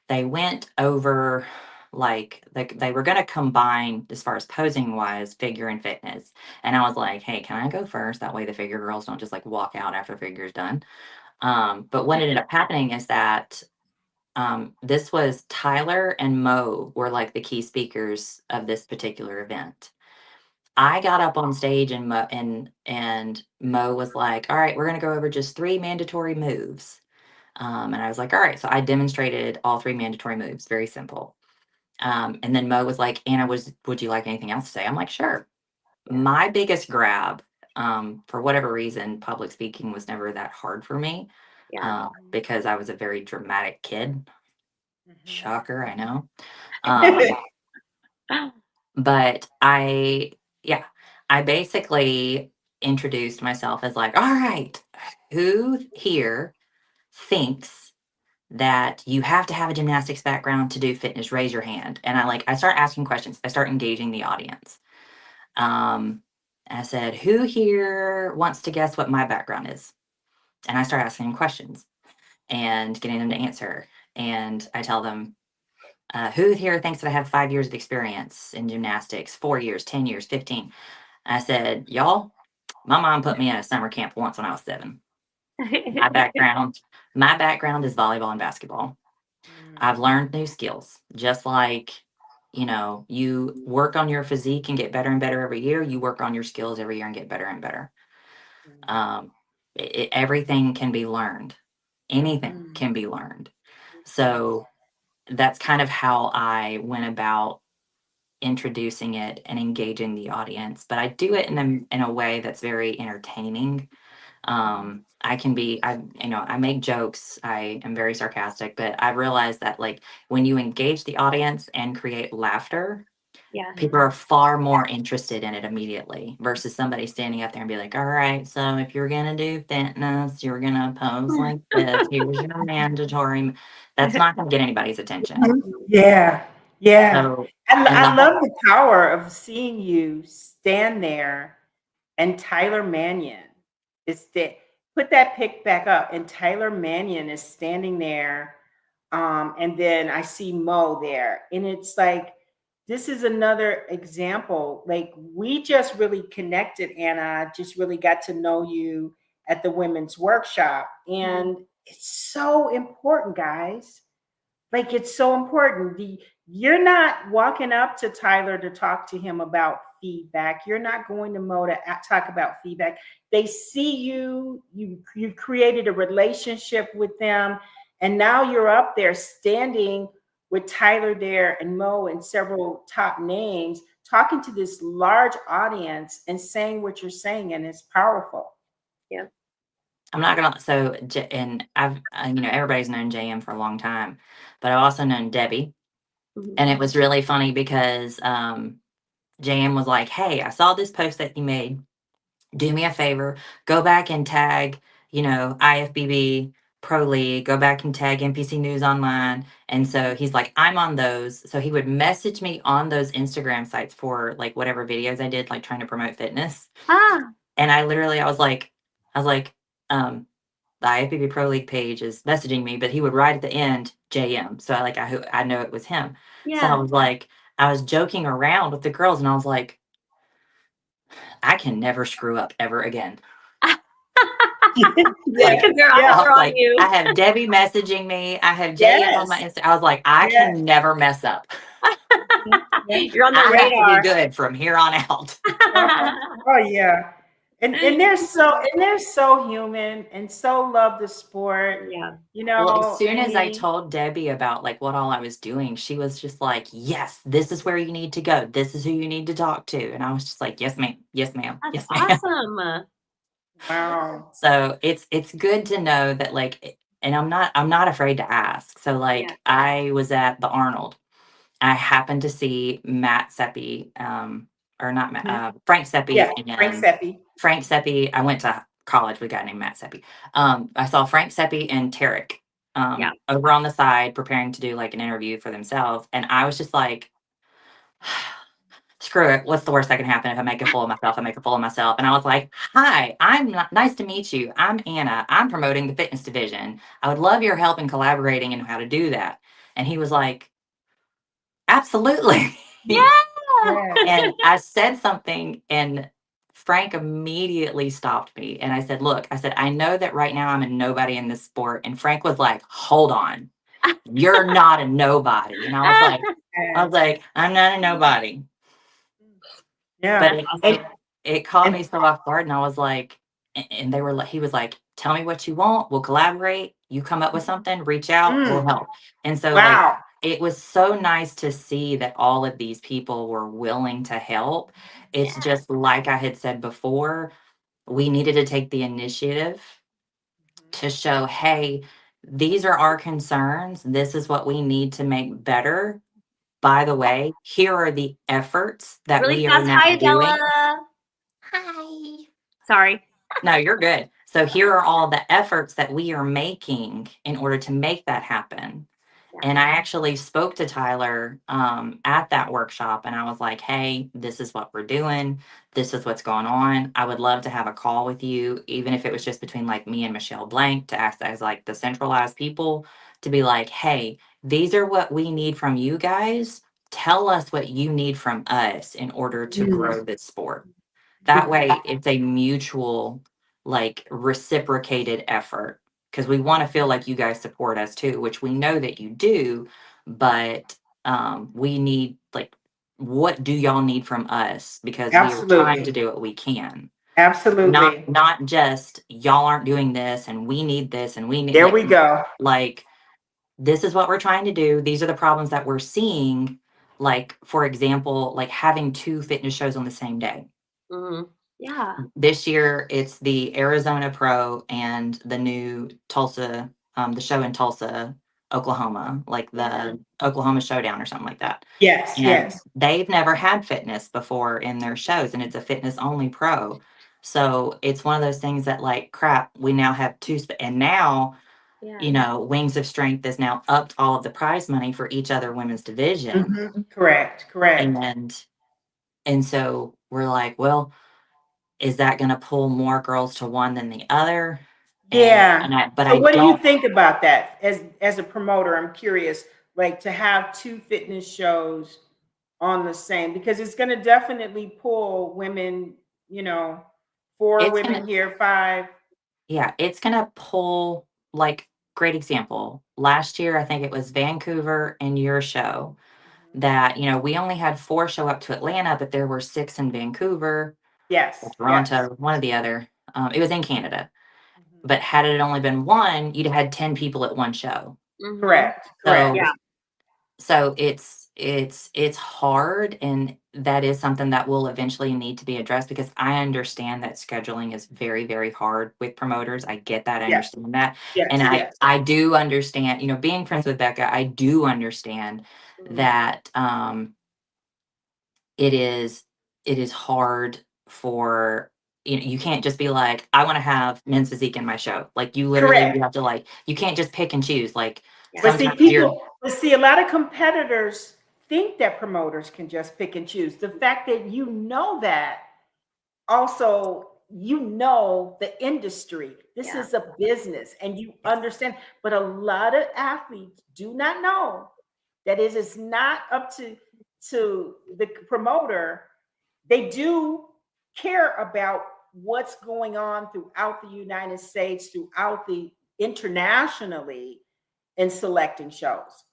they went over, like they were going to combine as far as posing wise, figure and fitness. And I was like, "Hey, can I go first? That way the figure girls don't just like walk out after figure's done." But what ended up happening is that this was Tyler and Mo were like the key speakers of this particular event. I got up on stage and Mo was like, "All right, we're gonna go over just 3 mandatory moves." And I was like, "All right." So I demonstrated all 3 mandatory moves, very simple. And then Mo was like, "Anna, would you like anything else to say?" I'm like, "Sure." My biggest grab, for whatever reason, public speaking was never that hard for me, Yeah. because I was a very dramatic kid. Mhm. Shocker, I know. Um, but yeah, I basically introduced myself as like, "All right, who here thinks that you have to have a gymnastics background to do fitness? Raise your hand." And I start asking questions. I start engaging the audience. Um, I said, "Who here wants to guess what my background is?" And I start asking them questions and getting them to answer. And I tell them, "Who here thinks that I have 5 years of experience in gymnastics, 4 years, 10 years, 15?" I said, "Y'all, my mom put me in a summer camp once when I was 7. My background, my background is volleyball and basketball. I've learned new skills, just like, you work on your physique and get better and better every year. You work on your skills every year and get better and better. Um, everything can be learned. Anything can be learned." So that's kind of how I went about introducing it and engaging the audience. But I do it in a way that's very entertaining. I make jokes. I am very sarcastic, but I realized that like when you engage the audience and create laughter, Yeah. people are far more interested in it immediately versus somebody standing up there and be like, "All right, so if you're gonna do fitness, you're gonna pose like this. Here's your mandatory." That's not gonna get anybody's attention. Yeah, yeah. So, I, and the I love the power of seeing you stand there and Tyler Mannion is that put that pic back up and Tyler Mannion is standing there. And then I see Mo there. And it's like, this is another example. Like we just really connected, Anna, just really got to know you at the women's workshop. And it's so important, guys. Like it's so important. you're not walking up to Tyler to talk to him about feedback. You're not going to Mo to talk about feedback. They see you've created a relationship with them, and now you're up there standing with Tyler there and Mo and several top names, talking to this large audience and saying what you're saying, and it's powerful. Yeah. I'm not gonna. So, and I've, everybody's known JM for a long time, but I've also known Debbie, Mhm. and it was really funny because JM was like, "Hey, I saw this post that you made. Do me a favor, go back and tag, IFBB Pro League, go back and tag NPC News Online." And so he's like, I'm on those. So he would message me on those Instagram sites for like whatever videos I did, like trying to promote fitness. Ah, And I was like, the IFBB Pro League page is messaging me, but he would write at the end JM. So I know it was him. So I yeah. was like, I was joking around with the girls and I was like, I can never screw up ever again. Yeah, Because their yeah. eyes I are was on like, you. I have Debbie messaging me. I have JM on my Yes. Insta. I was like, I Yes. can never mess up. You're on the I have to radar. be good from here on out. Oh yeah. And they're so human and so love the sport. Yeah. Well, as soon I as I mean, told Debbie about like what all I was doing, she was just like, yes, this is where you need to go. This is who you need to talk to. And I was just like, yes, ma'am. Yes, ma'am. That's Yes, ma'am. awesome. wow. So it's good to know that and I'm not afraid to ask. So like Yeah. I was at the Arnold. I happened to see Matt Seppi, or not Matt, Frank Seppi Yeah, Frank and Seppi. Frank Seppi. I went to college with a guy named Matt Seppi. I saw Frank Seppi and Tarek Yeah. over on the side preparing to do like an interview for themselves. And I was just like, screw it. What's the worst that can happen if I make a fool of myself? I make a fool of myself. And I was like, hi, nice to meet you. I'm Anna. I'm promoting the fitness division. I would love your help in collaborating and how to do that. And he was like, absolutely. Yeah. And I said something and Frank immediately stopped me. And I said, look, I know that right now I'm a nobody in this sport. And Frank was like, hold on, you're not a nobody. And I was like, I'm not a nobody. Yeah. But That's it caught and- me so off guard. And I was like, and they were like, he was like, tell me what you want. We'll collaborate. You come up with something, reach out, we'll help. And so like, Wow. it was so nice to see that all of these people were willing to help. It's just like I had said before, we needed to take the initiative to show, hey, these are our concerns. This is what we need to make better. By the way, here are the efforts that really we are fast. now Hi, doing. Bella. Hi. Sorry. No, you're good. So here are all the efforts that we are making in order to make that happen. And I actually spoke to Tyler at that workshop and I was like, hey, this is what we're doing. This is what's going on. I would love to have a call with you, even if it was just between like me and Michelle Blank to act as like the centralized people to be like, hey, these are what we need from you guys. Tell us what you need from us in order to grow this sport. That way it's a mutual, like reciprocated effort because we want to feel like you guys support us too, which we know that you do, but we need like, what do y'all need from us? Because we are trying to do what we can. Absolutely. Not just y'all aren't doing this and we need this and we need There we go. like this is what we're trying to do. These are the problems that we're seeing. Like, for example, like having 2 fitness shows on the same day. Yeah. This year it's the Arizona Pro and the new Tulsa, the show in Tulsa, Oklahoma, like the Oklahoma Showdown or something like that. Yes, And yes. they've never had fitness before in their shows, and it's a fitness only pro. So it's one of those things that like, crap, we now have 2, and now, Wings of Strength has now upped all of the prize money for each other women's division. Correct. And so we're like, well, is that going to pull more girls to one than the other? Yeah. But So I what do you don't. think about that as a promoter? I'm curious, like to have 2 fitness shows on the same, because it's going to definitely pull women, 4 It's women gonna, here, 5. yeah, it's gonna pull. Like, great example. Last year, I think it was Vancouver and your show. that, we only had 4 show up to Atlanta, but there were 6 in Vancouver or Yes. Toronto, one or the other. It was in Canada. Mhm. But had it only been one, you'd have had 10 people at one show. Mhm. Correct. So, Yeah. so it's hard, and that is something that will eventually need to be addressed, because I understand that scheduling is very, very hard with promoters. I get that. I Yes. understand that. Yes. And Yes. I do understand, being friends with Becca, I do understand Mhm. that it is hard for, you can't just be like, I want to have men's physique in my show. Like, you literally Correct. you have to, you can't just pick and choose. Like, Yeah. But see, sometimes you're a lot of competitors think that promoters can just pick and choose. The fact that that also, the industry. This Yeah. is a business and you understand. But a lot of athletes do not know that it is not up to the promoter. They do care about what's going on throughout the United States, throughout the internationally in selecting shows.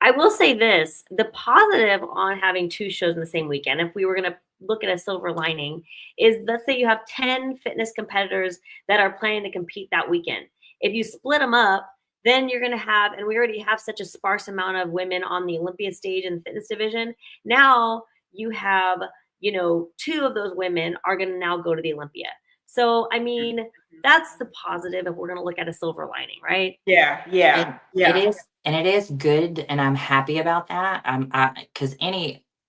I will say this, the positive on having 2 shows in the same weekend, if we were going to look at a silver lining, is let's say you have 10 fitness competitors that are planning to compete that weekend. If you split them up, then you're going to have, and we already have such a sparse amount of women on the Olympia stage in the fitness division. Now you have, 2 of those women are going to now go to the Olympia. So, I mean, that's the positive if we're going to look at a silver lining, right? Yeah, It yeah. it is, and it is good, and I'm happy about that. Because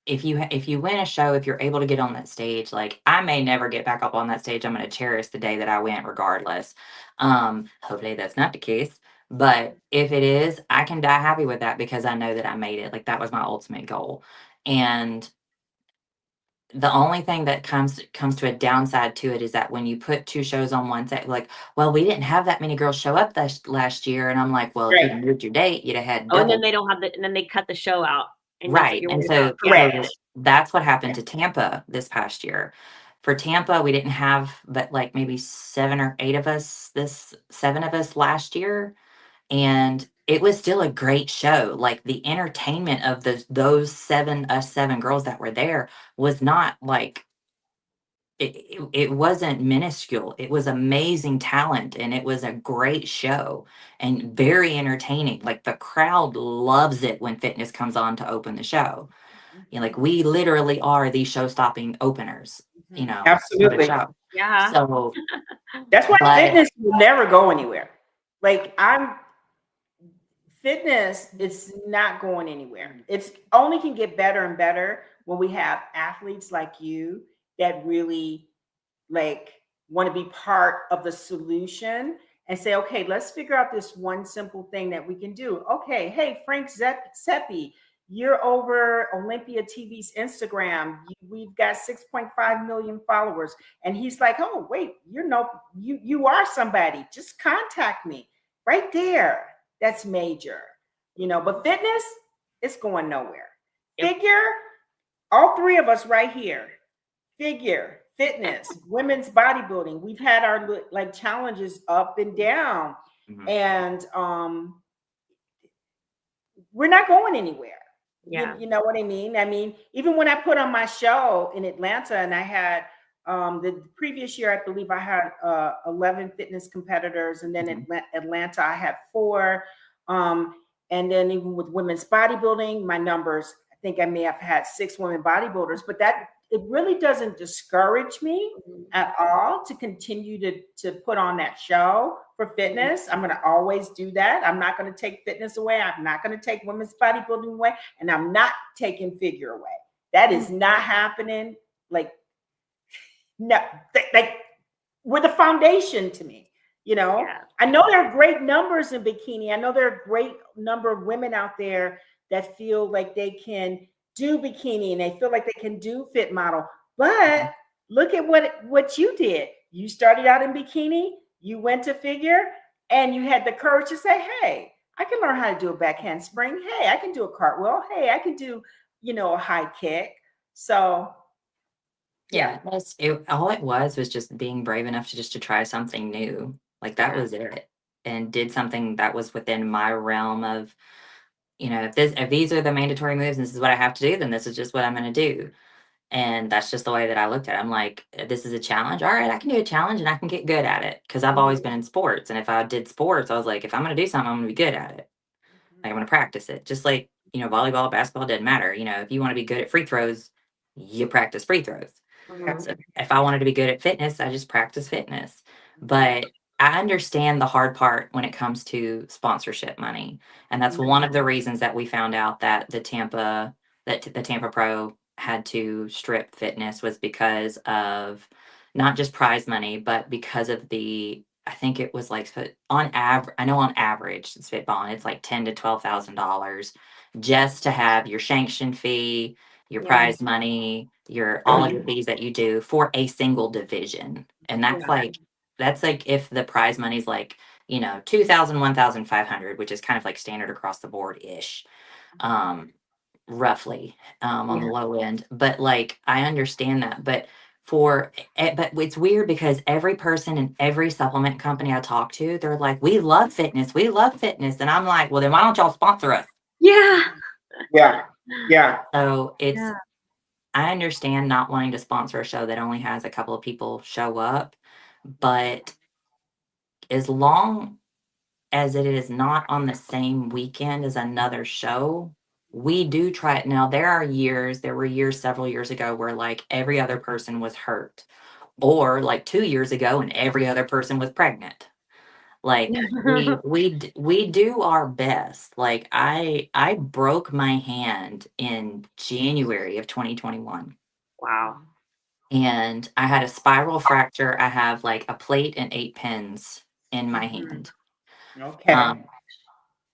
if you win a show, if you're able to get on that stage, like, I may never get back up on that stage. I'm going to cherish the day that I went, regardless. Hopefully that's not the case, but if it is, I can die happy with that, because I know that I made it. Like, that was my ultimate goal. And the only thing that comes to a downside to it is that when you put 2 shows on one set, like, well, we didn't have that many girls show up last year, and I'm like, well, if Right. you'd moved your date, you'd have had Oh, and then double. they don't have and then they cut the show out. And that's what Right. you're And worried about. so Correct. that's what happened to Tampa this past year. For Tampa, we didn't have but like maybe 7 or 8 of us, 7 of us last year. And it was still a great show. Like, the entertainment of those 7 girls that were there was not like, it wasn't minuscule. It was amazing talent, and it was a great show and very entertaining. Like, the crowd loves it when fitness comes on to open the show. Like, we literally are the show-stopping openers, for the Absolutely. show. Yeah. So, That's why but fitness will never go anywhere. Like, fitness is not going anywhere. It's only can get better and better when we have athletes like you that really want to be part of the solution and say, okay, let's figure out this one simple thing that we can do. Okay, hey, Frank Seppi, you're over Olympia TV's Instagram. We've got 6.5 million followers. And he's like, oh, wait, you are somebody. Just contact me right there. That's major, but fitness, it's going nowhere. Yep. Figure, all 3 of us right here, figure, fitness, women's bodybuilding. We've had our challenges up and down, and we're not going anywhere. Yeah. You know what I mean? I mean, even when I put on my show in Atlanta, and I had the previous year, I believe I had 11 fitness competitors, and then in Atlanta, I had 4. And then even with women's bodybuilding, my numbers, I think I may have had 6 women bodybuilders, but it really doesn't discourage me at all to continue to put on that show for fitness. I'm going to always do that. I'm not going to take fitness away. I'm not going to take women's bodybuilding away, and I'm not taking figure away. That is not happening. No, we're the foundation to me. Yeah. I know there are great numbers in bikini. I know there are a great number of women out there that feel like they can do bikini and they feel like they can do fit model. But look at what you did. You started out in bikini, you went to figure, and you had the courage to say, hey, I can learn how to do a back handspring. Hey, I can do a cartwheel. Hey, I can do, a high kick. So yeah, all it was just being brave enough to try something new. Like, that was it. And did something that was within my realm of, if these are the mandatory moves, and this is what I have to do, then this is just what I'm going to do. And that's just the way that I looked at it. I'm like, this is a challenge. All right, I can do a challenge and I can get good at it because I've always been in sports. And if I did sports, I was like, if I'm going to do something, I'm going to be good at it. Like, I'm going to practice it. Just like, volleyball, basketball, doesn't matter. If you want to be good at free throws, you practice free throws. So if I wanted to be good at fitness, I just practice fitness. But I understand the hard part when it comes to sponsorship money. And that's one of the reasons that we found out that the Tampa Pro had to strip fitness was because of not just prize money, but because of I think it was like on average, it's football, and it's like $10,000 to $12,000 just to have your sanction fee, your prize money, all of your fees that you do for a single division. And that's like if the prize money's like, 2,000, 1,500, which is kind of like standard across the board ish. Roughly on the low end, but like I understand that, but it's weird because every person in every supplement company I talk to, they're like, we love fitness, and I'm like, well, then why don't y'all sponsor us? Yeah. So I understand not wanting to sponsor a show that only has a couple of people show up, but as long as it is not on the same weekend as another show, we do try it. Now, there were years several years ago where like every other person was hurt, or like 2 years ago and every other person was pregnant. Like we do our best. Like I broke my hand in January of 2021. Wow. And I had a spiral fracture. I have like a plate and 8 pins in my hand. Okay.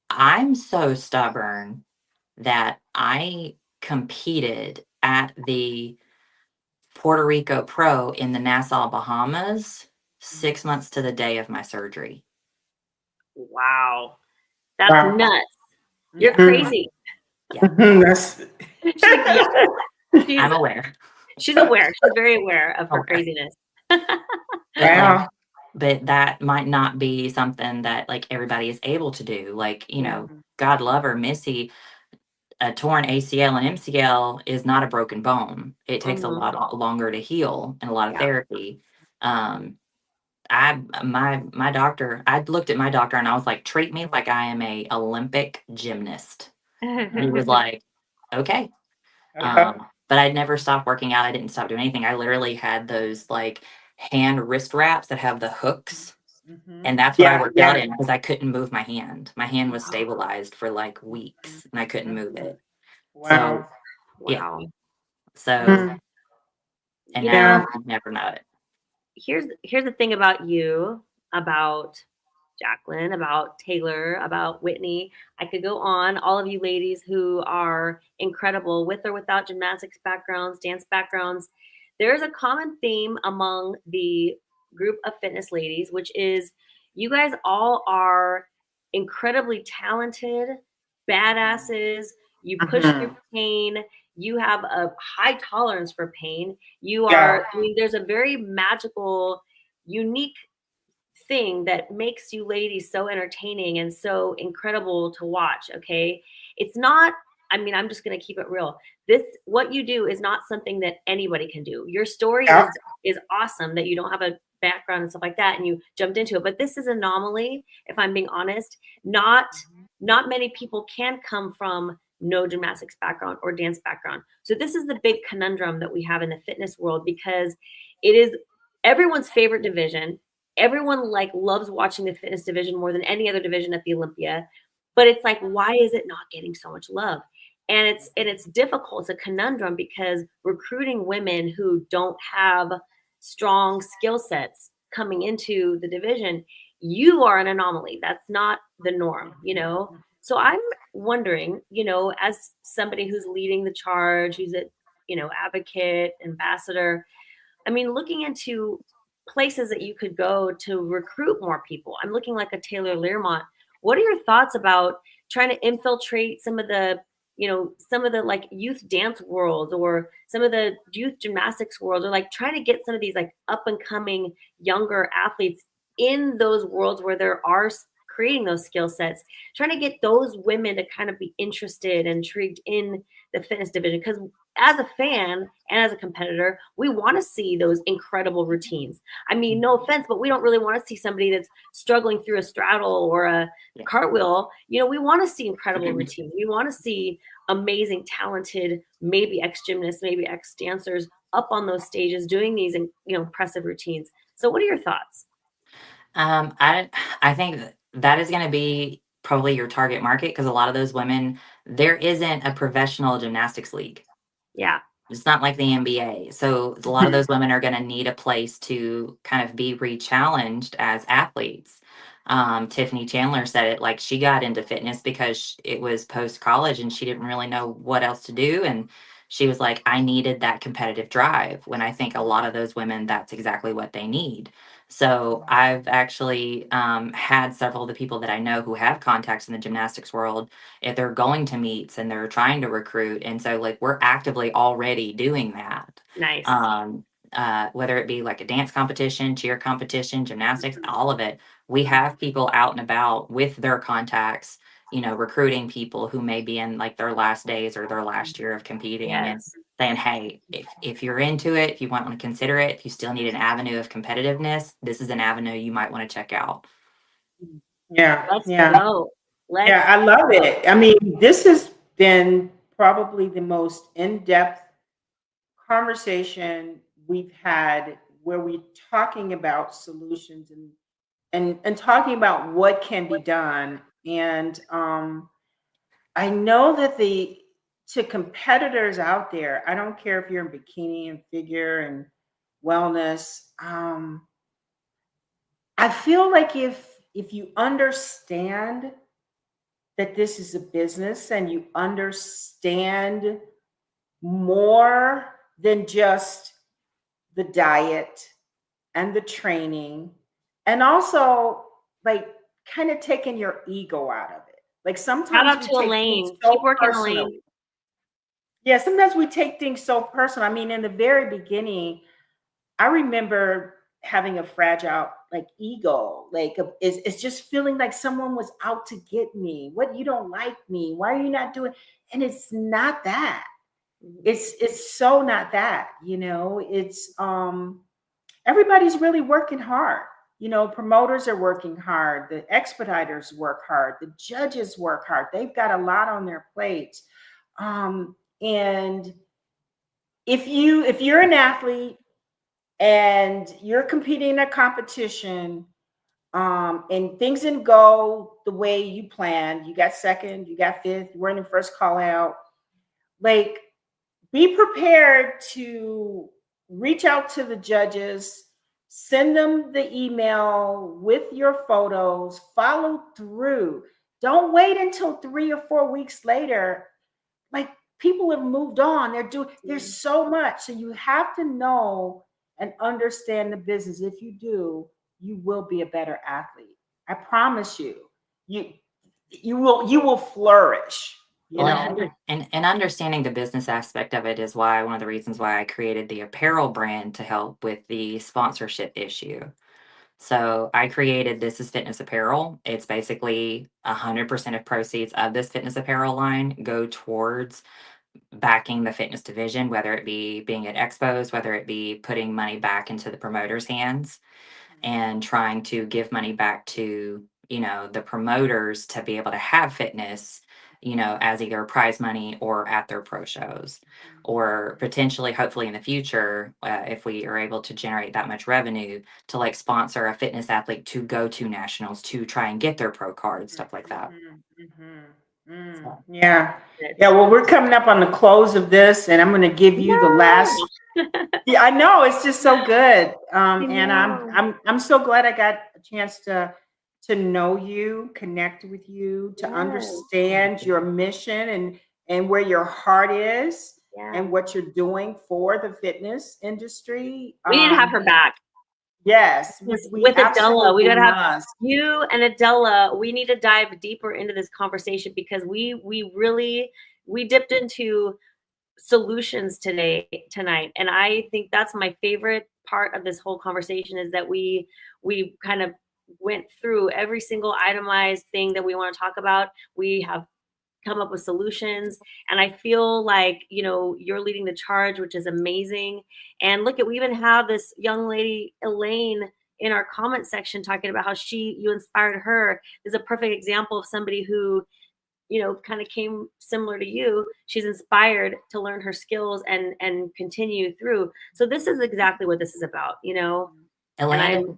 I'm so stubborn that I competed at the Puerto Rico Pro in the Nassau, Bahamas, 6 months to the day of my surgery. Wow. That's nuts. You're crazy. That's I'm aware. She's aware. She's very aware of her craziness. wow. But that might not be something that like everybody is able to do. Like, God love her, Missy, a torn ACL and MCL is not a broken bone. It takes a lot longer to heal and a lot of therapy. My doctor, I looked at my doctor and I was like, treat me like I am a Olympic gymnast. And he was like, okay. But I'd never stopped working out. I didn't stop doing anything. I literally had those like hand wrist wraps that have the hooks. And that's what I worked out in because I couldn't move my hand. My hand was stabilized for like weeks and I couldn't move it. Wow. So, yeah. So, and now I've never know it. Here's the thing about you, about Jacqueline, about Taylor, about Whitney. I could go on. All of you ladies who are incredible with or without gymnastics backgrounds, dance backgrounds. There's a common theme among the group of fitness ladies, which is you guys all are incredibly talented, badasses. You push through pain. You have a high tolerance for pain. You are, I mean, there's a very magical, unique thing that makes you ladies so entertaining and so incredible to watch. Okay. It's not, I mean, I'm just going to keep it real. What you do is not something that anybody can do. Your story is awesome that you don't have a background and stuff like that and you jumped into it, but this is an anomaly. If I'm being honest, not many people can come from no gymnastics background or dance background. So this is the big conundrum that we have in the fitness world because it is everyone's favorite division. Everyone like loves watching the fitness division more than any other division at the Olympia, but it's like, why is it not getting so much love? And it's difficult. It's a conundrum because recruiting women who don't have strong skill sets coming into the division, you are an anomaly. That's not the norm, So I'm wondering, as somebody who's leading the charge, who's a, advocate, ambassador, I mean, looking into places that you could go to recruit more people. I'm looking like a Taylor Learmont. What are your thoughts about trying to infiltrate some of the like youth dance worlds or some of the youth gymnastics worlds, or like trying to get some of these like up and coming younger athletes in those worlds where there are creating those skill sets, trying to get those women to kind of be interested and intrigued in the fitness division. Because as a fan and as a competitor, we want to see those incredible routines. I mean, no offense, but we don't really want to see somebody that's struggling through a straddle or a cartwheel. You know, we want to see incredible routines. We want to see amazing, talented, maybe ex-gymnasts, maybe ex-dancers up on those stages doing these, impressive routines. So what are your thoughts? I think that is going to be probably your target market, because a lot of those women, there isn't a professional gymnastics league. Yeah. It's not like the NBA. So a lot of those women are going to need a place to kind of be re-challenged as athletes. Tiffany Chandler said it, like, she got into fitness because it was post college and she didn't really know what else to do. And she was like, I needed that competitive drive. When I think a lot of those women, that's exactly what they need. So I've actually had several of the people that I know who have contacts in the gymnastics world, if they're going to meets and they're trying to recruit. And so, like, we're actively already doing that. Nice. Whether it be like a dance competition, cheer competition, gymnastics, all of it, we have people out and about with their contacts, recruiting people who may be in like their last days or their last year of competing, and Yes. saying, hey, if you're into it, if you want to consider it, if you still need an avenue of competitiveness, this is an avenue you might want to check out. Yeah. Let's Yeah. go. Yeah, I love it. I mean, this has been probably the most in-depth conversation we've had, where we're talking about solutions and talking about what can be done. And I know that to competitors out there, I don't care if you're in bikini and figure and wellness. I feel like if you understand that this is a business and you understand more than just the diet and the training, and also like kind of taking your ego out of it. Like Shout sometimes out we to take things Elaine. so Keep working, personally. Elaine. Yeah, sometimes we take things so personal. I mean, in the very beginning, I remember having a fragile like ego, like it's just feeling like someone was out to get me. What, you don't like me? Why are you not doing? And it's not that. It's so not that. It's everybody's really working hard. Promoters are working hard. The expediters work hard. The judges work hard. They've got a lot on their plates. And if you're an athlete and you're competing in a competition, and things didn't go the way you planned, you got second, you got fifth, you weren't in first call out, like, be prepared to reach out to the judges, send them the email with your photos, follow through. Don't wait until 3 or 4 weeks later. Like, people have moved on. There's so much. So you have to know and understand the business. If you do, you will be a better athlete. I promise you. You will flourish. And understanding the business aspect of it is why one of the reasons why I created the apparel brand, to help with the sponsorship issue. So I created This Is Fitness Apparel. It's basically 100% of proceeds of this fitness apparel line go towards backing the fitness division, whether it be being at expos, whether it be putting money back into the promoters' hands, and trying to give money back to, the promoters to be able to have fitness, as either prize money or at their pro shows, or potentially, hopefully in the future, if we are able to generate that much revenue, to like sponsor a fitness athlete to go to nationals to try and get their pro card, stuff like that. So. Yeah. Well, we're coming up on the close of this, and I'm going to give you the last. Yeah, I know, it's just so good, and I'm so glad I got a chance to know you, connect with you, to understand your mission and where your heart is, and what you're doing for the fitness industry. We need to have her back. Yes, with Adela, we gotta have you and Adela. We need to dive deeper into this conversation, because we really dipped into solutions tonight, and I think that's my favorite part of this whole conversation, is that we kind of went through every single itemized thing that we want to talk about. We have come up with solutions, and I feel like, you know, you're leading the charge, which is amazing. And look at, we even have this young lady, Elaine, in our comment section talking about how you inspired her. Is a perfect example of somebody who, you know, kind of came similar to you. She's inspired to learn her skills and continue through. So this is exactly what this is about, you know. Elaine,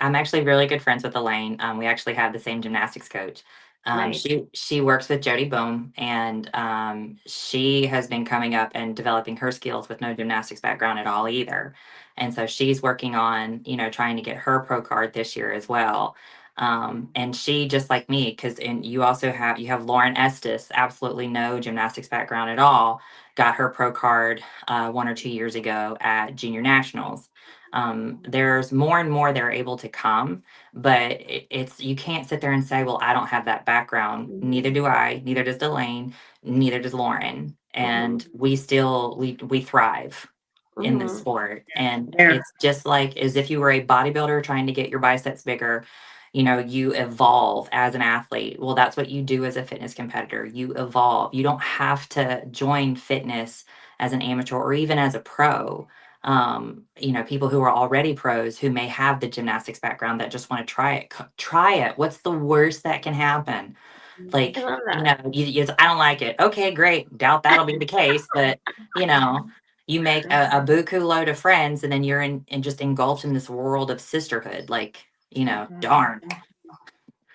I'm actually really good friends with Elaine. We actually have the same gymnastics coach. Nice. She works with Jody Boom, and she has been coming up and developing her skills with no gymnastics background at all either. And so she's working on, you know, trying to get her pro card this year as well. And she, just like me, because you have Lauren Estes, absolutely no gymnastics background at all, got her pro card 1 or 2 years ago at Junior Nationals. There's more and more that are able to come, but it's, you can't sit there and say, well, I don't have that background. Neither do I, neither does Delane, neither does Lauren. And we still, we thrive in this sport. And it's just like as if you were a bodybuilder trying to get your biceps bigger. You know, you evolve as an athlete. Well, that's what you do as a fitness competitor. You evolve. You don't have to join fitness as an amateur or even as a pro. You know, people who are already pros who may have the gymnastics background that just want to try it. Try it. What's the worst that can happen? Like, I love that. you know, I don't like it. Okay, great. Doubt that'll be the case, but you know, you make a buku load of friends, and then you're in and just engulfed in this world of sisterhood. Like, you know, darn.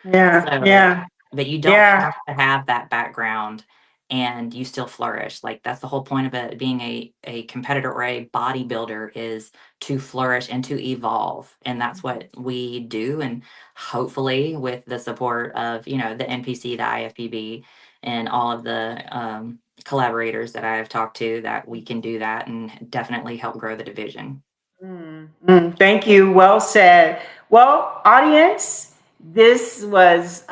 Yeah. So, Yeah. but you don't Yeah. have to have that background, and you still flourish. Like, that's the whole point of it being a competitor or a bodybuilder, is to flourish and to evolve. And that's what we do. And hopefully with the support of, you know, the NPC, the IFBB, and all of the collaborators that I have talked to, that we can do that and definitely help grow the division. Thank you. Well said. Well, audience, this was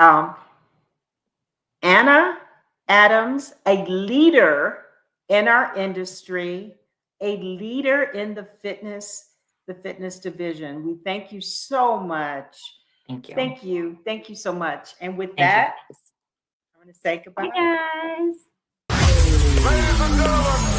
Anna Adams, a leader in our industry, a leader in the fitness division. We thank you so much. Thank you. Thank you. Thank you so much. And with Thank that, you. I'm going to say goodbye. Hey guys. Ladies and gentlemen,